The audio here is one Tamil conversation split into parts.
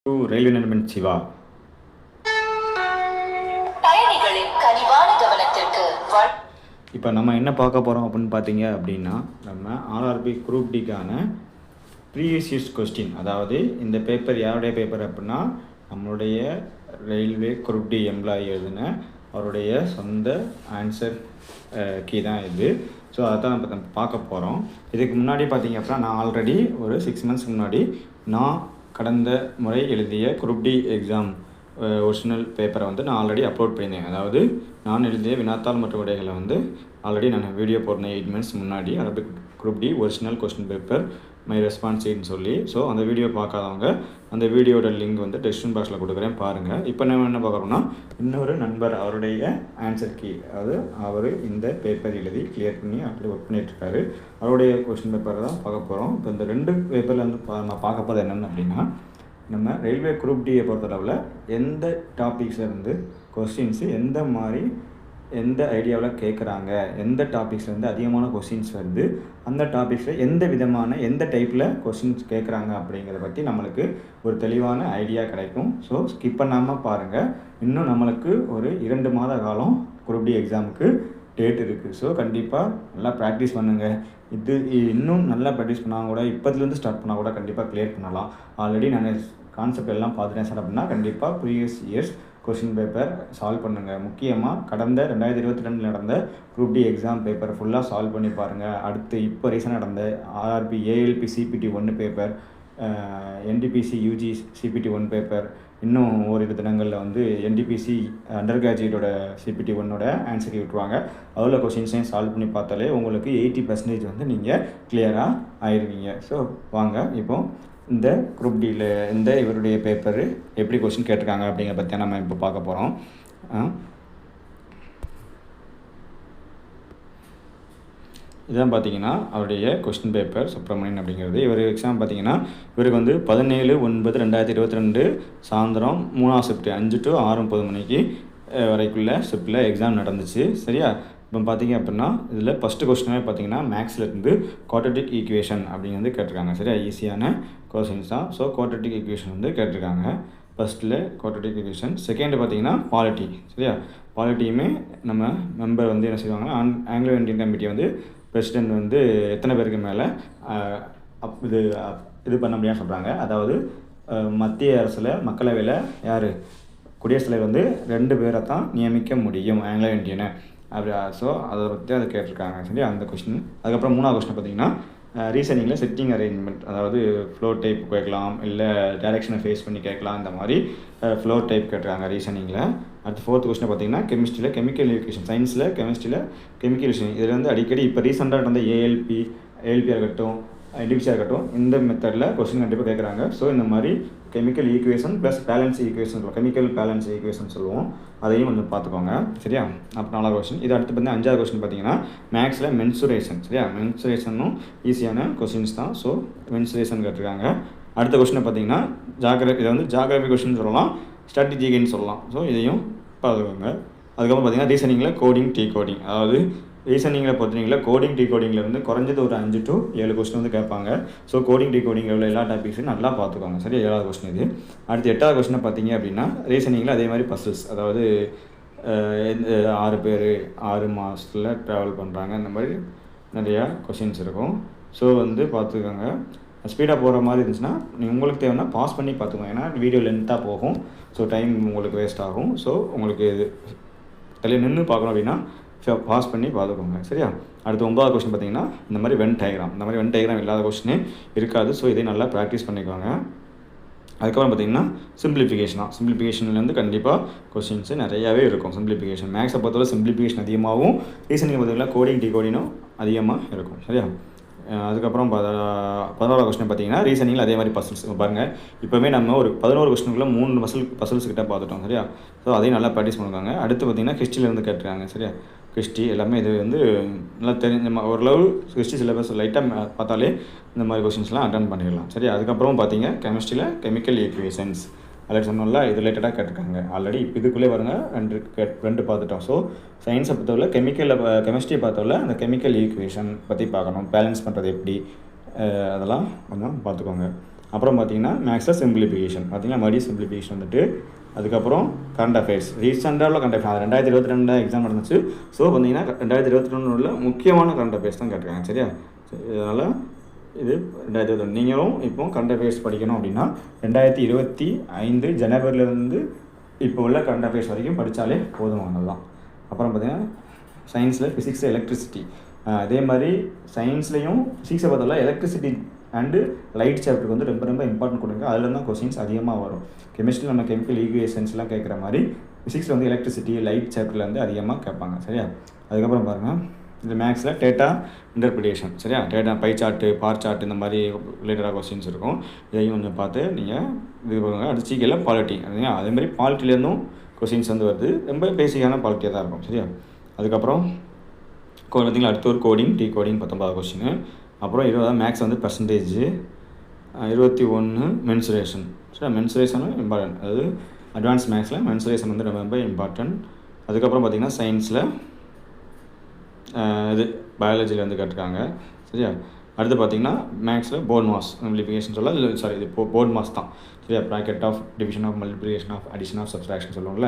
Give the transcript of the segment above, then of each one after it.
ரயில்வே நண்பன் சிவா. இப்போ நம்ம என்ன பார்க்க போகிறோம் அப்படின்னு பார்த்தீங்க அப்படின்னா, நம்ம ஆர்ஆர்பி குரூப் டிக்கான ப்ரீவியஸ் இயர்ஸ் கொஸ்டின், அதாவது இந்த பேப்பர் யாருடைய பேப்பர் அப்படின்னா நம்மளுடைய ரயில்வே குரூப் டி எம்ப்ளாயி எழுதின அவருடைய சொந்த ஆன்சர் கீ தான் இது. ஸோ அதான் நம்ம பார்க்க போகிறோம். இதுக்கு முன்னாடி பார்த்தீங்க அப்படின்னா நான் ஆல்ரெடி ஒரு 6 months முன்னாடி நான் கடந்த முறை எழுதிய குரூப் டி எக்ஸாம் ஒரிஜினல் பேப்பரை வந்து நான் ஆல்ரெடி அப்லோட் பண்ணியிருந்தேன். அதாவது நான் எழுதிய வினாத்தாள் மற்றும் விடைகளை வந்து ஆல்ரெடி நான் வீடியோ போட்டேன் 8 months முன்னாடி. RRB group D original question paper my response ஷீட்னு சொல்லி. ஸோ அந்த வீடியோ பார்க்காதவங்க அந்த வீடியோட லிங்க் வந்து டிஸ்கிரிப்ஷன் பாக்ஸில் கொடுக்குறேன், பாருங்கள். இப்போ நம்ம என்ன பார்க்குறோம்னா, இன்னொரு நண்பர் அவருடைய ஆன்சர் கீ, அதாவது அவர் இந்த பேப்பர் எழுதி கிளியர் பண்ணி அப்படி ஒர்க் பண்ணிகிட்ருக்காரு, அவருடைய கொஸ்டின் பேப்பர் தான் பார்க்க போகிறோம். இப்போ இந்த 2 பேப்பரில் வந்து நான் பார்க்க போகிறது என்னென்னு அப்படின்னா, நம்ம ரயில்வே குரூப் டியை பொறுத்தளவில் எந்த டாபிக்ஸ்லேருந்து கொஸ்டின்ஸு எந்த மாதிரி எந்த ஐடியாவில் கேட்குறாங்க, எந்த டாபிக்ஸ்லேருந்து அதிகமான கொஸ்டின்ஸ் வருது, அந்த டாபிக்ஸில் எந்த விதமான எந்த டைப்பில் கொஸ்டின்ஸ் கேட்குறாங்க அப்படிங்கிறத பற்றி நம்மளுக்கு ஒரு தெளிவான ஐடியா கிடைக்கும். ஸோ ஸ்கிப் பண்ணாமல் பாருங்கள். இன்னும் நம்மளுக்கு ஒரு 2 மாத காலம் குரூப் டி எக்ஸாமுக்கு டேட் இருக்குது. ஸோ கண்டிப்பாக நல்லா ப்ராக்டிஸ் பண்ணுங்கள். இது இன்னும் நல்லா ப்ராக்டிஸ் பண்ணால் கூட இப்போதுலேருந்து ஸ்டார்ட் பண்ணால் கூட கண்டிப்பாக கிளியர் பண்ணலாம். ஆல்ரெடி நான் கான்செப்ட் எல்லாம் பார்த்துட்டேன் சார் அப்படின்னா கண்டிப்பாக previous years question paper solve பண்ணுங்கள். முக்கியமாக கடந்த 2022 நடந்த குரூப் டி எக்ஸாம் பேப்பர் ஃபுல்லாக சால்வ் பண்ணி பாருங்கள். அடுத்து இப்போ ரீசெண்டாக நடந்த RRB ALP CBT 1 paper, NTPC UG CBT 1 paper, இன்னும் ஓரிரு தினங்களில் வந்து என்டிபிசி அண்டர் கிராஜுவேட்டோட சிபிடி 1ஓட ஆன்சர் விட்டுருவாங்க. அதில் கொஸ்டின்ஸையும் சால்வ் பண்ணி பார்த்தாலே உங்களுக்கு 80% வந்து நீங்கள் கிளியராக ஆயிடுவீங்க. ஸோ வாங்க இப்போது இந்த குரூப் டியில் இந்த இவருடைய பேப்பரு எப்படி கொஸ்டின் கேட்டிருக்காங்க அப்படிங்கிற பற்றி நம்ம இப்போ பார்க்க போகிறோம். இதுதான் பார்த்தீங்கன்னா அவருடைய கொஸ்டின் பேப்பர் சுப்ரமணியன் அப்படிங்கிறது. இவர் எக்ஸாம் பார்த்தீங்கன்னா இவருக்கு வந்து 17/9/2022 சாயந்தரம் 3ஆம் ஷிஃப்ட் 5 to 6:30 மணிக்கு வரைக்குள்ள ஷிஃப்ட்டில் எக்ஸாம் நடந்துச்சு. சரியா? இப்போ பார்த்தீங்க அப்படின்னா இதில் ஃபஸ்ட்டு கொஸ்டினாக பார்த்தீங்கன்னா மேக்ஸ்லேருந்து குவாட்ரட்டிக் ஈக்குவேஷன் அப்படிங்கிறது கேட்டிருக்காங்க. சரியா? ஈஸியான கொஸ்டின்ஸ் தான். ஸோ குவாட்ரட்டிக் ஈக்குவேஷன் வந்து கேட்டிருக்காங்க. ஃபஸ்ட்டில் குவாட்ரட்டிக் ஈக்குவேஷன். செகண்டு பார்த்தீங்கன்னா பாலிட்டி. சரியா? பாலிட்டியுமே நம்ம மெம்பர் வந்து என்ன செய்வாங்கன்னா ஆங்கிலோ இந்தியன் கமிட்டி வந்து பிரசிடெண்ட் வந்து எத்தனை பேருக்கு மேலே இது பண்ண முடியாதுன்னு சொல்கிறாங்க. அதாவது மத்திய அரசில் மக்களவையில் யார் குடியரசுத் தலைவர் வந்து 2 பேரை தான் நியமிக்க முடியும் ஆங்கிலோ இந்தியனை அப்படி. ஸோ அதை பற்றி அதை கேட்டிருக்காங்க. சரியா? அந்த கொஸ்டின். அதுக்கப்புறம் 3ஆவது கொஸ்டின் பார்த்தீங்கன்னா ரீசனிங்கில் செட்டிங் அரேஞ்ச்மெண்ட், அதாவது ஃப்ளோ டைப் கேட்கலாம், இல்லை டைரெக்ஷனை ஃபேஸ் பண்ணி கேட்கலாம். இந்த மாதிரி ஃப்ளோ டைப் கேட்டிருக்காங்க ரீசனிங்கில். அடுத்து 4th கொஸ்டின் பார்த்தீங்கன்னா கெமிஸ்ட்ரியில் கெமிக்கல் ஈக்குவேஷன், சயின்ஸில் கெமிஸ்ட்ரியில் கெமிக்கல் ஈக்குவேஷன். இதில் வந்து அடிக்கடி இப்போ ரீசெண்டாக நடந்த ஏஎல்பியாக இருக்கட்டும், என்டிபிசியாக இருக்கட்டும், இந்த மெத்தடில் கொஸ்டின் கண்டிப்பாக கேட்குறாங்க. ஸோ இந்த மாதிரி chemical equation plus balance equation சொல்லுவோம், கெமிக்கல் பேலன்ஸ் ஈக்குவேஷன் சொல்லுவோம், அதையும் கொஞ்சம் பார்த்துக்கோங்க. சரியா? அப்புறம் 4வது கொஸ்டின். இது அடுத்து பார்த்தீங்கன்னா 5வது கொஸ்டின் பார்த்தீங்கன்னா மேக்ஸில் மென்சுரேஷன். சரியா? மென்சுரேஷனும் ஈஸியான கொஸ்டின்ஸ் தான். ஸோ மென்சுரேஷன் கேட்டிருக்காங்க. அடுத்த கொஸ்டினை பார்த்தீங்கன்னா இதை வந்து ஜாகிரபி கொஸ்டின் சொல்லலாம், ஸ்ட்ராட்டஜின்னு சொல்லலாம். ஸோ இதையும் பார்த்துக்கோங்க. அதுக்கப்புறம் பார்த்தீங்கன்னா ரீசனிங்கில் கோடிங் டீ கோடிங், அதாவது ரீசனிங்கில் பொறுத்தவரைக்கும் கோடிங் டீ கோடிங்லேருந்து குறைஞ்சது ஒரு 5 to 7 கொஸ்டின் வந்து கேட்பாங்க. ஸோ கோடிங் டீ கோடிங்கில் உள்ள எல்லா டாபிக்ஸும் நல்லா பார்த்துக்கோங்க. சரி? 7வது கொஸ்டின் இது. அடுத்து 8வது கொஸ்டினை பார்த்தீங்க அப்படின்னா ரீசனிங்கில் அதே மாதிரி பசில்ஸ், அதாவது 6 பேர் 6 மாதத்தில் ட்ராவல் பண்ணுறாங்க, இந்த மாதிரி நிறையா கொஸ்டின்ஸ் இருக்கும். ஸோ வந்து பார்த்துக்கோங்க. ஸ்பீடாக போகிற மாதிரி இருந்துச்சுன்னா உங்களுக்கு தேவைன்னா பாஸ் பண்ணி பார்த்துக்கோங்க. ஏன்னா வீடியோ லென்த்தாக போகும். ஸோ டைம் உங்களுக்கு வேஸ்ட் ஆகும். ஸோ உங்களுக்கு நின்று பார்க்கணும் அப்படின்னா பாஸ் பண்ணி பார்த்துக்கோங்க. சரியா? அடுத்து 9வது கொஸ்டின் பார்த்தீங்கன்னா இந்த மாதிரி வென் டயக்ராம் இல்லாத கொஸ்டினே இருக்காது. ஸோ இதை நல்லா ப்ராக்டிஸ் பண்ணிக்கோங்க. அதுக்கப்புறம் பார்த்தீங்கன்னா சிம்பிளிஃபிகேஷன்லேருந்து கண்டிப்பாக கொஸ்டின்ஸு நிறையாவே இருக்கும். சிம்பிளிஃபிகேஷன் மேக்ஸை பொறுத்தவரை சிம்பிளிஃபிகேஷன் அதிகமாகவும், ரீசனிங் பார்த்தீங்கன்னா கோடிங் டீ கோடிங்கும் அதிகமாக இருக்கும். சரியா? அதுக்கப்புறம் 11வது கொஸ்டின் பார்த்தீங்கன்னா ரீசனிங்கில் அதே மாதிரி பசில்ஸ் பாருங்கள். இப்போவே நம்ம ஒரு 11 கொஸ்டினுக்குள்ளே 3 பசில்ஸ் கிட்ட பார்த்துட்டோம். சரியா? ஸோ அதையும் நல்லா ப்ராக்டிஸ் பண்ணுவாங்க. அடுத்து பார்த்தீங்கன்னா ஹிஸ்ட்ரியிலேருந்து கேட்டிருக்காங்க. சரியா? ஹிஸ்ட்ரி எல்லாமே இது வந்து நல்லா தெரிஞ்ச ஓரளவு ஹிஸ்ட்ரி சிலபஸ் லைட்டாக பார்த்தாலே இந்த மாதிரி கொஸ்டின்ஸ்லாம் அட்டன் பண்ணிடலாம். சரி? அதுக்கப்புறம் பார்த்தீங்க கெமிஸ்ட்ரியில் கெமிக்கல் ஈக்குவேஷன்ஸ் ஆல்ரெடி சொன்னோம்ல, இது ரிலேட்டடாக கேட்டிருக்காங்க. ஆல்ரெடி இப்போ இதுக்குள்ளே பாருங்கள் 2 பார்த்துட்டோம். ஸோ சயின்ஸை பொறுத்தவரை கெமிஸ்ட்ரியை பார்த்தவரை அந்த கெமிக்கல் ஈக்குவேஷன் பற்றி பார்க்கணும், பேலன்ஸ் பண்ணுறது எப்படி, அதெல்லாம் கொஞ்சம் பார்த்துக்கோங்க. அப்புறம் பார்த்தீங்கன்னா மேக்ஸில் சிம்பிளிஃபிகேஷன் பார்த்தீங்கன்னா மறுபடியும் சிம்பிளிஃபிகேஷன் வந்துட்டு அதுக்கப்புறம் கரண்ட் அஃபேர்ஸ் ரீசெண்டாக உள்ள கரண்ட் அஃபேர்ஸ் 2022 எக்ஸாம் நடந்துச்சு. ஸோ பார்த்தீங்கன்னா 2022 முக்கியமான கரண்ட் அஃபேர்ஸ் தான் கேட்டிருக்காங்க. சரியா? இதனால் இது 2022 நீங்களும் இப்போ கரண்ட் அஃபேர்ஸ் படிக்கணும் அப்படின்னா 2025 ஜனவரிலேருந்து இப்போ உள்ள கரண்ட் அஃபேர்ஸ் வரைக்கும் படித்தாலே போதுமானது தான். அப்புறம் பார்த்தீங்கன்னா சயின்ஸில் ஃபிசிக்ஸில் எலக்ட்ரிசிட்டி அதே மாதிரி சயின்ஸ்லேயும் ஃபிசிக்ஸை பார்த்தோம்னா எலக்ட்ரிசிட்டி அண்டு லைட் சாப்டருக்கு வந்து ரொம்ப ரொம்ப இம்பார்ட்டன்ட் கொடுங்க. அதில் தான் கொஸ்டின்ஸ் அதிகமாக வரும். கெமிஸ்ட்ரியில் நம்ம கெமிக்கல் ஈக்குவேஷன்ஸ்லாம் கேட்குற மாதிரி ஃபிசிக்ஸில் வந்து எலக்ட்ரிசிட்டி லைட் சாப்டரில் வந்து அதிகமாக கேட்பாங்க. சரியா? அதுக்கப்புறம் பாருங்கள் இந்த மேக்ஸில் டேட்டா இன்டர்பிரிட்டேஷன். சரியா? Data pie chart bar chart இந்த மாதிரி ரிலேட்டடாக கொஸ்டின்ஸ் இருக்கும். இதையும் கொஞ்சம் பார்த்து நீங்கள் இது பண்ணுங்க. அடுத்து ஜிகேல பாலிட்டி அதேமாதிரி பாலிட்டிலேருந்தும் கொஸ்டின்ஸ் வந்து வருது. ரொம்ப பேசிக்கான பாலிட்டியாக தான் இருக்கும். சரியா? அதுக்கப்புறம் பார்த்தீங்களா அடுத்து ஒரு கோடிங் கோடிங் 19 கொஸ்டின். அப்புறம் 20 மேக்ஸ் வந்து பர்சன்டேஜ் 21 மென்சுரேஷன். சரி மென்சுரேஷனும் இம்பார்ட்டன்ட். அதாவது அட்வான்ஸ் மேக்ஸில் மென்சுரேஷன் வந்து ரொம்ப ரொம்ப இம்பார்ட்டன்ட். அதுக்கப்புறம் பார்த்திங்கன்னா சயின்ஸில் இது பயாலஜியில் வந்து கேட்டிருக்காங்க. சரியா? அடுத்து பார்த்திங்கன்னா மேக்ஸில் போர்ட் மாஸ் மல்டிப்ளிகேஷன் சொல்ல சாரி இது போர்ட் மாஸ் தான். சரியா? Bracket of division of multiplication of addition of subtraction சொல்லுவோம்ல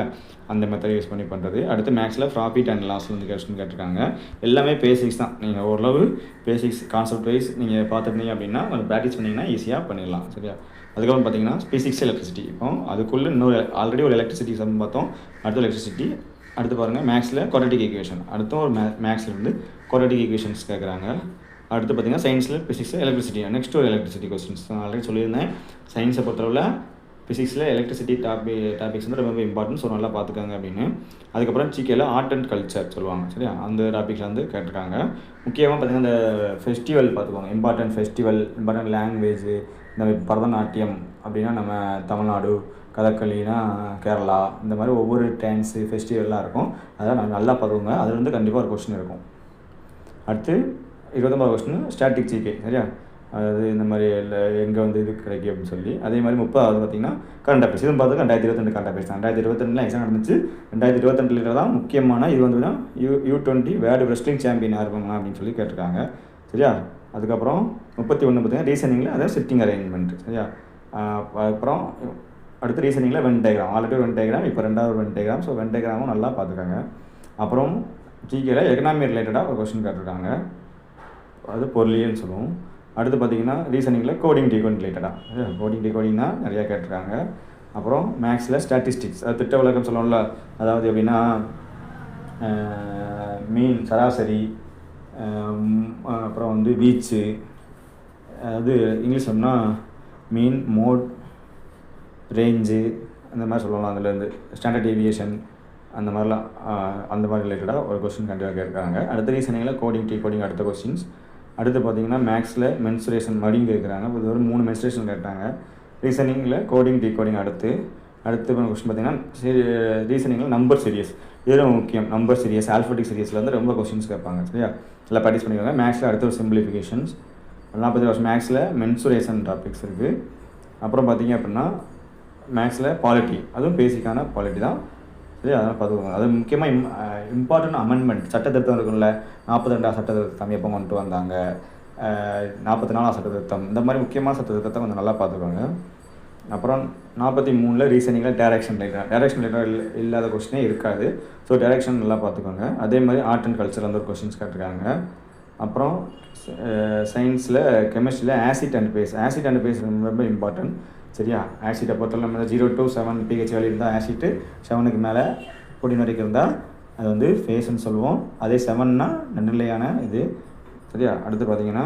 அந்த மெத்தட் யூஸ் பண்ணி பண்ணுறது. அடுத்து மேக்ஸில் ப்ராஃபிட் அண்ட் லாஸ் வந்து கேட்டிருக்காங்க. எல்லாமே பேசிக்ஸ் தான். நீங்கள் ஓரளவு பேசிக்ஸ் கான்செப்ட் வைஸ் நீங்கள் பார்த்துருந்தீங்க அப்படின்னா கொஞ்சம் ப்ராக்டிஸ் பண்ணிங்கன்னா ஈஸியாக பண்ணிடலாம். சரியா? அதுக்கப்புறம் பார்த்தீங்கன்னா ஃபிசிக்ஸ் எலக்ட்ரிசிட்டி. இப்போ அதுக்குள்ளே இன்னொரு ஆல்ரெடி ஒரு எலக்ட்ரிசிட்டி சம் பார்த்தோம். அடுத்து எலக்ட்ரிசிட்டி. அடுத்து பாருங்கள் மேக்ஸில் குவாட்ரேட்டிக் ஈக்குவேஷன். அடுத்தும் ஒரு மேக்ஸில் இருந்து குவாட்ரேட்டிக் ஈக்குவேஷன்ஸ் கேட்குறாங்க. அடுத்து பார்த்திங்கன்னா சயின்ஸில் ஃபிசிக்ஸில் எலக்ட்ரிசிட்டி. நெக்ஸ்ட் ஒரு எலக்ட்ரிசிட்டி கொஸ்டின்ஸ் நான் ஆல்ரெடி சொல்லியிருந்தேன். சயின்ஸை பொறுத்தளவில் ஃபிசிக்ஸில் எலக்ட்ரிசிட்டி டாபிக்ஸ் வந்து ரொம்ப இம்பார்ட்டன்ட். ஸோ நல்லா பார்த்துக்காங்க அப்படின்னு. அதுக்கப்புறம் ஜிகேல ஆர்ட் அண்ட் கல்ச்சர் சொல்லுவாங்க. சரியா? அந்த டாபிக்ஸில் வந்து கேட்டிருக்காங்க. முக்கியமாக பார்த்திங்கன்னா இந்த ஃபெஸ்டிவல் பார்த்துக்கோங்க. Important festival important language. இந்த பரதநாட்டியம் அப்படின்னா நம்ம தமிழ்நாடு, கதகளினா கேரளா, இந்த மாதிரி ஒவ்வொரு டான்ஸு ஃபெஸ்டிவல்லாம் இருக்கும். அதெல்லாம் நல்லா பார்த்துக்கோங்க. அதில் வந்து கண்டிப்பாக ஒரு கொஸ்டின் இருக்கும். அடுத்து 29 கொஸ்டின் ஸ்டாட்டிக் ஜிகே. சரியா? அதாவது இந்த மாதிரி எங்கே வந்து இது கிடைக்கும் அப்படின்னு சொல்லி. அதே மாதிரி 30வது பார்த்திங்கன்னா கரண்ட் அஃபேர்ஸ். இதுவும் பார்த்து 2022 கரண்ட் அஃபேர்ஸ் தான். 2022 எக்ஸாம் நடந்துச்சு. 2022 தான் முக்கியமான இது வந்து U20 வேர்ல்டு ரெஸ்லிங் சாம்பியன் ஆயிருப்பாங்க அப்படின்னு சொல்லி கேட்டிருக்காங்க. சரியா? அதுக்கப்புறம் 31 பார்த்திங்கன்னா ரீசனிங்கில் அதாவது சிட்டிங் அரேஞ்ச்மெண்ட். சரியா? அப்புறம் அடுத்து ரீசனிங்கில் Venn diagram. Already Venn diagram, இப்போ 2வது வென் டயக்ராம். ஸோ வென் டயக்ராமும் நல்லா பார்த்துக்காங்க. அப்புறம் ஜிகேல எக்கனாமி ரிலேட்டடாக ஒரு கொஸ்டின் கேட்டிருக்காங்க. அது பொருளியல்னு சொல்லுவோம். அடுத்து பார்த்திங்கன்னா ரீசனிங்கில் கோடிங் ரிலேட்டடாக கோடிங் தான் நிறையா கேட்டிருக்காங்க. அப்புறம் மேக்ஸில் ஸ்டாட்டிஸ்டிக்ஸ் அது திட்ட விளக்கம் சொல்லணும்ல. அதாவது எப்படின்னா மீன் சராசரி, அப்புறம் வந்து வீச்சு, அது இங்கிலீஷ் சொன்னால் மீன் மோட் ரேஞ்சு அந்த மாதிரி சொல்லலாம். அதுலேருந்து ஸ்டாண்டர்ட் டீவியேஷன் அந்த மாதிரிலாம் அந்த மாதிரி ரிலேட்டடாக ஒரு கொஸ்டின் கண்டிப்பாக கேட்குறாங்க. அடுத்த ரீசனிங்கில் கோடிங் அடுத்த கொஸ்டின்ஸ். அடுத்து பார்த்திங்கன்னா மேக்ஸில் மென்சுரேஷன் மடியும் கேட்குறாங்க. இது ஒரு 3 மென்சுரேஷன் கேட்டாங்க. ரீசனிங்கில் கோடிங் அடுத்து கொஸ்டின் பார்த்திங்கன்னா ரீசனிங்கில் நம்பர் சீரியஸ். இது ரொம்ப முக்கியம். நம்பர் சீரியஸ் ஆல்ஃபபெட்டிக் சீரியஸில் வந்து ரொம்ப கொஸ்டின்ஸ் கேட்பாங்க. சரியா? எல்லாம் ப்ராக்டிஸ் பண்ணிக்கோங்க. மேக்ஸில் அடுத்த ஒரு சிம்பிளிஃபிகேஷன்ஸ். 40 வருஷம் மேக்ஸில் மென்சுரேஷன் டாபிக்ஸ் இருக்குது. அப்புறம் பார்த்திங்க அப்படின்னா மேக்ஸில் பாலிட்டி. அதுவும் பேசிக்கான பாலிட்டி தான். சரி அதெல்லாம் பார்த்துக்கோங்க. அது முக்கியமாக இம்பார்ட்டன்ட் அமெண்ட்மெண்ட் சட்ட திருத்தம் இருக்குல்ல. 42வது சட்ட திருத்தம் எப்போ கொண்டு வந்தாங்க, 44வது சட்ட திருத்தம், இந்த மாதிரி முக்கியமான சட்ட திருத்தத்தை கொஞ்சம் நல்லா பார்த்துக்கோங்க. அப்புறம் 43 ரீசனிங்கில் டேரக்ஷன் ரிலேட்டட் இல்லாத கொஸ்டினே இருக்காது. ஸோ டேரக்ஷன் நல்லா பார்த்துக்கோங்க. அதே மாதிரி ஆர்ட் அண்ட் கல்ச்சர் வந்து ஒரு கொஸ்டின்ஸ் கேட்டிருக்காங்க. அப்புறம் சயின்ஸில் கெமிஸ்ட்ரியில் ஆசிட் அண்ட் பேஸ் ரொம்ப இம்பார்ட்டன்ட். சரியா? ஆசிட்டை பொறுத்தவரை நம்ம 0 to 7 pH வேல்யூ இருந்தால் ஆசிட்டு, 7க்கு மேலே பொடியின் வரைக்கும் இருந்தால் அது வந்து ஃபேஸ்ன்னு சொல்லுவோம். அதே 7னா நடுநிலையான இது. சரியா? அடுத்து பார்த்தீங்கன்னா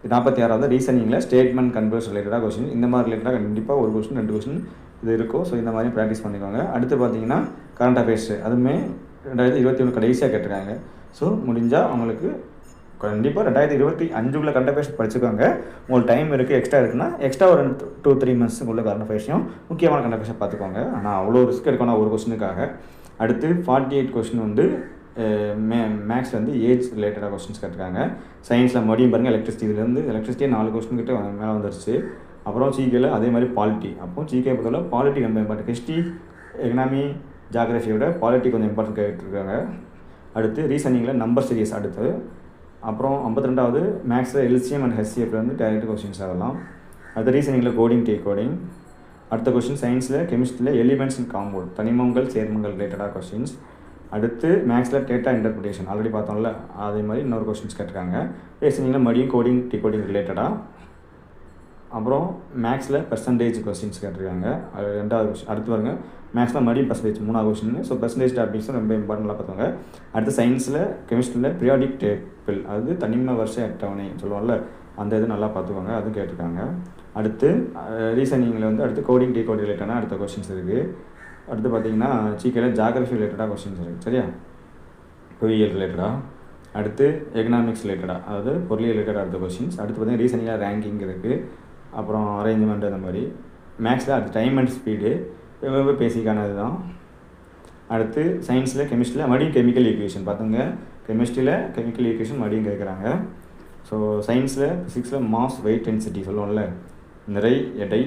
46வது ரீசனிங்கில் ஸ்டேட்மெண்ட் கன்வர்ஸ் ரிலேட்டடாக கொஸ்டின். இந்த மாதிரி ரிலேட்டடாக கண்டிப்பாக ஒரு கொஸ்டின் 2 கொஸ்டின் இது இருக்கும். ஸோ இந்த மாதிரி ப்ராக்டிஸ் பண்ணிக்கோங்க. அடுத்து பார்த்தீங்கன்னா கரண்ட் அஃபேர்ஸ். அதுவுமே 2021 கடைசியாக கேட்டிருக்காங்க. ஸோ முடிஞ்சால் அவங்களுக்கு கண்டிப்பாக 2025 கரண்ட் அஃபேர்ஸ் படிச்சுக்கோங்க. உங்களுக்கு டைம் இருக்குது, எக்ஸ்ட்ரா இருக்குன்னா எக்ஸ்ட்ரா ஒரு 2-3 மந்த்ஸுக்குள்ள கரண்ட் அஃபேர்ஸையும் முக்கியமான கரண்ட் அஃபேர்ஸை பார்த்துக்கோங்க. ஆனால் அவ்வளோ ரிஸ்க் எடுக்கணும் ஒரு கொஸ்டினுக்காக. அடுத்து 48 கொஸ்டின் வந்து மேக்ஸ் வந்து ஏஜ் ரிலேட்டடாக கொஸ்டின்ஸ் கேட்டிருக்காங்க. சயின்ஸில் மறுபடியும் பாருங்கள் எலக்ட்ரிசிட்டியே 4 கொஸ்டின் கிட்ட மேலே வந்துருச்சு. அப்புறம் ஜிகேல அதே மாதிரி பாலிட்டி. அப்போ ஜிகே பொறுத்தவரை பாலிட்டி ரொம்ப இம்பார்ட்டன்ட். ஹிஸ்ட்ரி, எக்கனாமி, ஜாகிரஃபியோட பாலிட்டி கொஞ்சம் இம்பார்ட்டன்ட் கேட்டிருக்காங்க. அடுத்து ரீசனிங்கில் நம்பர் சீரியஸ் அடுத்து. அப்புறம் 52வது மேக்ஸில் எல்சிஎம் அண்ட் ஹெச்சிஎஃப்ல வந்து டைரக்ட் கொஸ்டின்ஸ் ஆகலாம். அடுத்த ரீசனிங்கில் கோடிங் கோடிங். அடுத்த கொஸ்டின் சயின்ஸில் கெமிஸ்ட்ரியில் எலிமெண்ட்ஸ் அண்ட் காம்பவுண்ட் தனிமங்கள் சேர்மங்கள் ரிலேட்டடாக கொஸ்டின்ஸ். அடுத்து மேக்ஸில் டேட்டா இன்டர்பிரிட்டேஷன் ஆல்ரெடி பார்த்தோம்ல, அதே மாதிரி இன்னொரு கொஸ்டின்ஸ் கேட்டிருக்காங்க. ரீசனிங்கில் மறுபடியும் கோடிங் கோடிங் ரிலேட்டடாக. அப்புறம் மேக்ஸில் பெர்சன்டேஜ் கொஸ்டின்ஸ் கேட்டிருக்காங்க. அது 2வது கொஸ்டின். அடுத்து பாருங்க மேக்ஸில் மறுபடியும் பெர்சன்டேஜ் 3வது கொஸ்டின். ஸோ பெர்சன்டேஜ் டாபிக்ஸ் ரொம்ப இம்பார்ட்டண்ட்டாக பார்த்துவாங்க. அடுத்து சயின்ஸில் கெமிஸ்ட்ரியில் பீரியாடிக் டேபிள், அது தனிம வரிசை அட்டவணை சொல்லுவோம்ல, அந்த இது நல்லா பார்த்துக்கோங்க, அதுவும் கேட்டிருக்காங்க. அடுத்து ரீசனிங்கில் வந்து அடுத்து கோடிங் கோடிங் ரிலேட்டடாக அடுத்த கொஸ்டின்ஸ் இருக்குது. அடுத்து பார்த்தீங்கன்னா ஜிகேல ஜாகிரஃபி ரிலேட்டடாக கொஸ்டின்ஸ் இருக்குது. சரியா, புவியியல் ரிலேட்டடாக. அடுத்து எக்கனாமிக்ஸ் ரிலேட்டடாக, அதாவது பொருளியல் ரிலேட்டடாக அடுத்த கொஸ்டின்ஸ். அடுத்து பார்த்தீங்கன்னா ரீசனிங்கில் ரேங்கிங் இருக்குது, அப்புறம் அரேஞ்ச்மெண்ட் அந்த மாதிரி. மேக்ஸில் அடுத்து டைம் அண்ட் ஸ்பீடு ரொம்ப பேசிக்கானது தான். அடுத்து சயின்ஸில் கெமிஸ்ட்ரியில் மறுபடியும் கெமிக்கல் ஈக்குவேஷன் பார்த்துங்க. கெமிஸ்ட்ரியில் கெமிக்கல் ஈக்குவேஷன் மறுபடியும் கேட்குறாங்க. ஸோ சயின்ஸில் ஃபிசிக்ஸில் மாஸ் வெயிட் டென்சிட்டி சொல்லுவோம்ல, நிறை எடை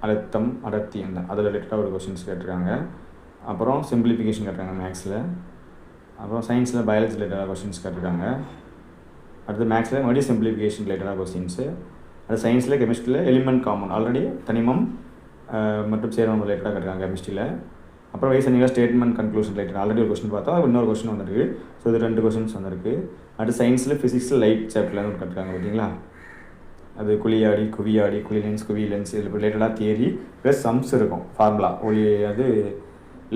அழுத்தம் அடர்த்தி, அந்த அதில் ரிலேட்டடாக ஒரு கொஸ்டின்ஸ் கேட்டிருக்காங்க. அப்புறம் சிம்பிளிஃபிகேஷன் கேட்டிருக்காங்க மேக்ஸில். அப்புறம் சயின்ஸில் பயாலஜி ரிலேட்டடாக கொஸ்டின்ஸ் கேட்டிருக்காங்க. அடுத்து மேக்ஸில் மறுபடியும் சிம்பிளிஃபிகேஷன் ரிலேட்டடாக கொஸ்டின்ஸு. அது சயின்ஸில் கெமிஸ்ட்ரியில் எலிமெண்ட் காம்பவுண்ட் ஆல்ரெடி தனிமம் மற்றும் சேர்மம் ரிலேட்டடாக கேட்டிருக்காங்க கெமிஸ்ட்ரியில். அப்புறம் ரீசனிங்கில் ஸ்டேட்மெண்ட் கன்க்ளூஷன் ரிலேட்டட் ஆல்ரெடி ஒரு கொஸ்டின் பார்த்தா இன்னொரு கொஸ்டின் வந்திருக்கு. ஸோ இது 2 கொஸ்டின்ஸ் வந்திருக்கு. அடுத்து சயின்ஸில் ஃபிசிக்ஸில் லைட் சாப்டர்லேருந்து ஒன்று கேட்டிருக்காங்க பார்த்தீங்களா, அது குழியாடி குவியாடி குழி லென்ஸ் குவி லென்ஸ் இது ரிலேட்டடாக தியரி ப்ளஸ் சம்ஸ் இருக்கும், ஃபார்முலா ஒளி அது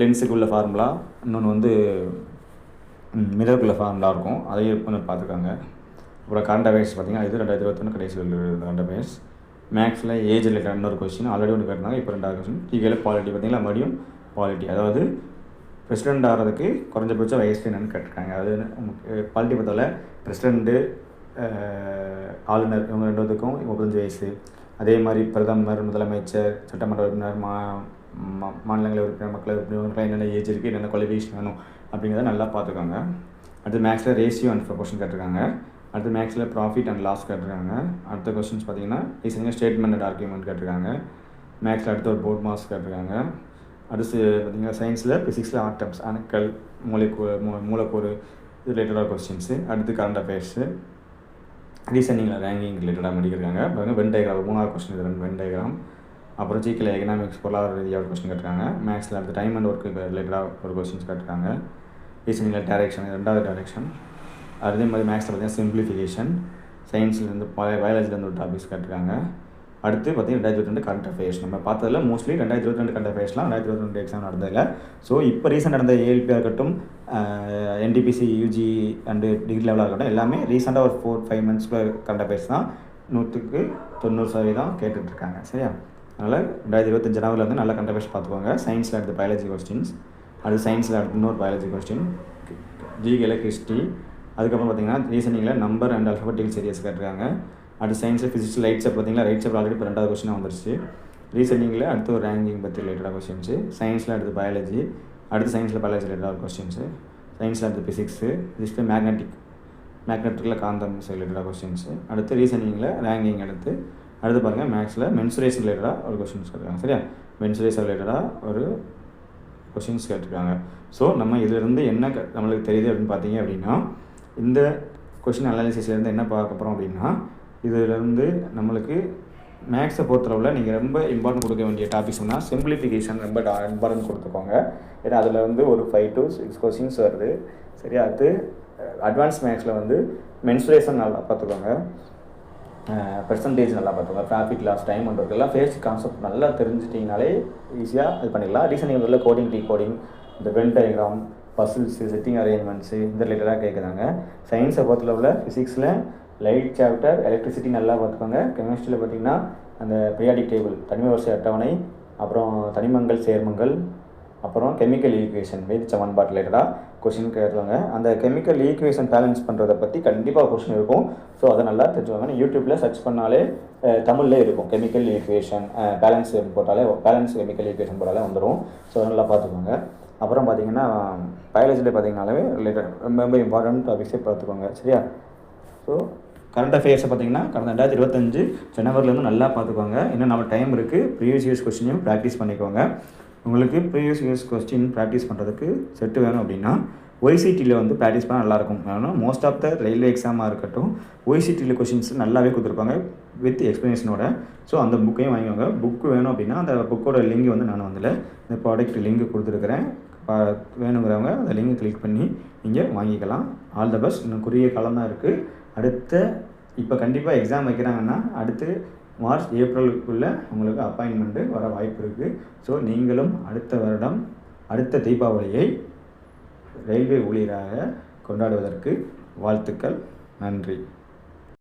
லென்ஸுக்குள்ள ஃபார்முலா, இன்னொன்று வந்து மிரருக்குள்ள ஃபார்முலா இருக்கும், அதையும் கொஞ்சம் பார்த்துக்காங்க. அப்புறம் கரண்ட் அஃபேர்ஸ் பார்த்தீங்கன்னா இது 2021 கடைசியில் கரண்ட் அஃபேர்ஸ். மேக்ஸில் ஏஜ் ரிலேட்டட் இன்னொரு கொஸ்டின் ஆல்ரெடி ஒன்று கேட்டிருந்தாங்க, இப்போ 2வது கொஸ்டின். ஜிகேல பாலிட்டி பார்த்தீங்களா, மறுபடியும் பாலிட்டி, அதாவது பிரசிடெண்ட் ஆகிறதுக்கு குறைஞ்சபட்ச வயசு என்னன்னு கேட்டிருக்காங்க. அது பாலிட்டி பார்த்தால பிரசிடெண்ட்டு ஆளுநர் இவங்க 2த்துக்கும் 35 வயசு. அதே மாதிரி பிரதமர் முதலமைச்சர் சட்டமன்ற உறுப்பினர் மாநிலங்களவை உறுப்பினர் மக்களவை உறுப்பினர் என்னென்ன ஏஜ் இருக்குது, என்னென்ன குவாலிஃபிகேஷன் வேணும் அப்படிங்கிறத நல்லா பார்த்துக்கோங்க. அடுத்து மேக்ஸில் ரேஷியோ அண்ட் ப்ரொபோர்ஷன் கேட்டிருக்காங்க. அடுத்து மேக்ஸில் ப்ராஃபிட் அண்ட் லாஸ் கேட்டிருக்காங்க. அடுத்த கொஸ்டின்ஸ் பார்த்தீங்கன்னா ரீசனிங்கில் ஸ்டேட்மெண்ட் அண்ட் ஆர்குமெண்ட் கேட்டிருக்காங்க. மேக்ஸில் அடுத்து ஒரு போர்ட் மார்க்ஸ் கேட்டிருக்காங்க. அடுத்து பார்த்தீங்கன்னா சயின்ஸில் ஃபிசிக்ஸில் ஆட்டம்ஸ் அணுக்கள் மூலக்கூறு இது ரிலேட்டடாக கொஸ்டின்ஸு. அடுத்து கரண்ட் அஃபேர்ஸு. ரீசனிங்கில் ரேங்கிங் ரிலேட்டடாக முடிக்கிறாங்க. பாருங்கள் வென் டயக்ராம் 3வது கொஸ்டின் இது வென் டயக்ராம். அப்புறம் ஜிகேல எக்கனாமிக்ஸ் பொருளாதார ரீதியாக ஒரு கொஸ்டின் கேட்டிருக்காங்க. மேக்ஸில் அடுத்து டைம் அண்ட் ஒர்க்கு ரிலேட்டடாக ஒரு கொஸ்டின்ஸ் கேட்டிருக்காங்க. ரீசனிங்கில் டைரக்ஷன் 2வது டைரக்ஷன். அதே மாதிரி மேக்ஸில் பார்த்தீங்கன்னா சிம்பிளிஃபிகேஷன். சயின்ஸ்லேருந்து பயாலஜிலேருந்து ஒரு டாபிக்ஸ் கேட்டிருக்காங்க. அடுத்து பார்த்தீங்கன்னா 2022 கரண்ட் அஃபேர்ஸ். நம்ம பார்த்ததில் மோஸ்ட்லி 2022 கரண்ட் அஃபேர்ஸ்லாம் 2022 எக்ஸாம் நடந்ததில்ல. ஸோ இப்போ ரீசெண்ட் நடந்த ஏஎல்பியாக இருக்கட்டும், என்டிபிசி யூஜி அண்டு டிகிரி லெவலாக இருக்கட்டும், எல்லாமே ரீசெண்டாக ஒரு 4-5 மந்த்ஸ்க்குள்ள கரண்ட் அஃபேர்ஸ் தான் 100% கேட்டுட்ருக்காங்க. சரியா, அதனால் 2025 ஜனவரிலேருந்து நல்ல கரண்ட் அஃபேர்ஸ் பார்த்துக்கோங்க. சயின்ஸில் அடுத்து பயாலஜி கொஸ்டின்ஸ். அடுத்து சயின்ஸில் அடுத்து இன்னொரு பயாலஜி கொஸ்டின். ஜிகேல ஹிஸ்ட்ரி. அதுக்கப்புறம் பார்த்தீங்கன்னா ரீசனிங்கில் நம்பர் அண்ட் அல்ஃபபெட்டிக்கல் சீரியஸ் கேட்டிருக்காங்க. அடுத்து சயின்ஸில் ஃபிசிக்ஸ் லைட் சாப்டர் பார்த்தீங்கன்னா ரைட் சாப்டர் ஆல்ரெடி இப்போ 2வது கொஸ்டினாக வந்துருச்சு. ரீசனிங்கில் அடுத்து ஒரு ரேங்கிங் பற்றி ரிலேட்டடாக கொஸ்டின்ஸு. சயின்ஸில் அடுத்து பயாலஜி. அடுத்து சயின்ஸில் பயாலஜி ரிலேட்டடாக கொஸ்டின்ஸு. சயின்ஸில் அடுத்து ஃபிசிக்ஸு. ஃபிசிக்ஸில் மேக்னெட்டிக்கில் காந்தம் ரிலேட்டடாக கொஸ்டின்ஸு. அடுத்து ரீசனிங்கில் ரேங்கிங் அடுத்து பாருங்கள் மேக்ஸில் மென்சுரேஷன் ரிலேட்டடாக ஒரு கொஸ்டின்ஸ் கேட்டிருக்காங்க. சரியா, மென்சுரேஷன் ரிலேட்டடாக ஒரு கொஸ்டின்ஸ் கேட்டிருக்காங்க. ஸோ நம்ம இதிலிருந்து என்ன நம்மளுக்கு தெரியுது அப்படின்னு பார்த்தீங்க அப்படின்னா, இந்த கொஸ்டின் அனாலிசிஸ்லேருந்து என்ன பார்க்க போகிறோம் அப்படின்னா, இதிலேருந்து நம்மளுக்கு மேக்ஸை பொறுத்தளவில் நீங்கள் ரொம்ப இம்பார்ட்டன்ட் கொடுக்க வேண்டிய டாபிக்ஸ்னால் சிம்பிளிஃபிகேஷன் ரொம்ப இம்பார்ட்டன்ட் கொடுத்துக்கோங்க. ஏன்னா அதில் வந்து ஒரு 5 to 6 கொஸ்டின்ஸ் வருது. சரியா, அது அட்வான்ஸ் மேக்ஸில் வந்து மென்சுரேஷன் நல்லா பார்த்துக்கோங்க, பெர்சன்டேஜ் நல்லா பார்த்துக்கோங்க, ப்ராஃபிட் லாஸ் டைம் பண்ணுறதுக்கெல்லாம் பேசிக் கான்செப்ட் நல்லா தெரிஞ்சிட்டிங்கனாலே ஈஸியாக இது பண்ணிடலாம். ரீசனிங் உள்ள கோடிங் கோடிங் இந்த Venn diagram puzzles setting arrangements இந்த ரிலேட்டடாக கேட்குறாங்க. சயின்ஸை பொறுத்தளவில் ஃபிசிக்ஸில் லைட் சாப்டர் எலக்ட்ரிசிட்டி நல்லா பார்த்துக்கோங்க. கெமிஸ்ட்ரியில் பார்த்திங்கன்னா அந்த பீரியாடிக் டேபிள் தனிம வரிசை அட்டவணை, அப்புறம் தனிமங்கள் சேர்மங்கள், அப்புறம் கெமிக்கல் ஈக்குவேஷன் வேதி சமன்பாடு ரிலேட்டடாக கொஸ்டின் கேட்குவாங்க. அந்த கெமிக்கல் ஈக்குவேஷன் பேலன்ஸ் பண்ணுறதை பற்றி கண்டிப்பாக கொஸ்டின் இருக்கும். ஸோ அதை நல்லா தெரிஞ்சுவாங்க. யூடியூப்பில் சர்ச் பண்ணாலே தமிழ்லே இருக்கும், கெமிக்கல் ஈக்குவேஷன் பேலன்ஸ் போட்டாலே பேலன்ஸ் கெமிக்கல் ஈக்குவேஷன் போட்டாலே வந்துடும். ஸோ அதை நல்லா பார்த்துக்கோங்க. அப்புறம் பார்த்திங்கன்னா பயாலஜியில் பார்த்திங்கனாலே ரிலேட்டட் ரொம்ப இம்பார்ட்டன்ட் டாபிக்ஸே பார்த்துக்கோங்க. சரியா, ஸோ கரண்ட் அஃபேர்ஸை பார்த்திங்கன்னா கடந்த 2025 ஜனவரிலேருந்து நல்லா பார்த்துக்கோங்க. இன்னும் நம்ம டைம் இருக்குது. ப்ரீவியஸ் இயர்ஸ் கொஸ்டினையும் ப்ராக்டிஸ் பண்ணிக்கோங்க. உங்களுக்கு ப்ரீவியஸ் இயர்ஸ் கொஸ்டின் ப்ராக்டிஸ் பண்ணுறதுக்கு செட்டு வேணும் அப்படின்னா ஒய்சிடியில் வந்து ப்ராக்டிஸ் பண்ணால் நல்லாயிருக்கும். ஏன்னா மோஸ்ட் ஆஃப் த ரயில்வே எக்ஸாமாக இருக்கட்டும் ஒய்சிடியில் கொஷின்ஸ் நல்லாவே கொடுத்துருப்பாங்க வித் எக்ஸ்ப்ளனேஷனோட. ஸோ அந்த புக்கையும் வாங்கிக்கோங்க. புக்கு வேணும் அப்படின்னா அந்த புக்கோட லிங்க் வந்து நான் வந்து இந்த ப்ராடக்ட் லிங்க் கொடுத்துருக்குறேன். வேணுங்கிறவங்க அந்த லிங்கை கிளிக் பண்ணி நீங்கள் வாங்கிக்கலாம். All the best. இன்னும் குறுகிய காலம் தான் இருக்குது. அடுத்த இப்போ கண்டிப்பாக எக்ஸாம் வைக்கிறாங்கன்னா அடுத்து மார்ச் ஏப்ரலுக்குள்ளே உங்களுக்கு அப்பாயின்மெண்ட்டு வர வாய்ப்பு இருக்குது. ஸோ நீங்களும் அடுத்த வருடம் அடுத்த தீபாவளியை ரயில்வே ஊழியராக கொண்டாடுவதற்கு வாழ்த்துக்கள். நன்றி.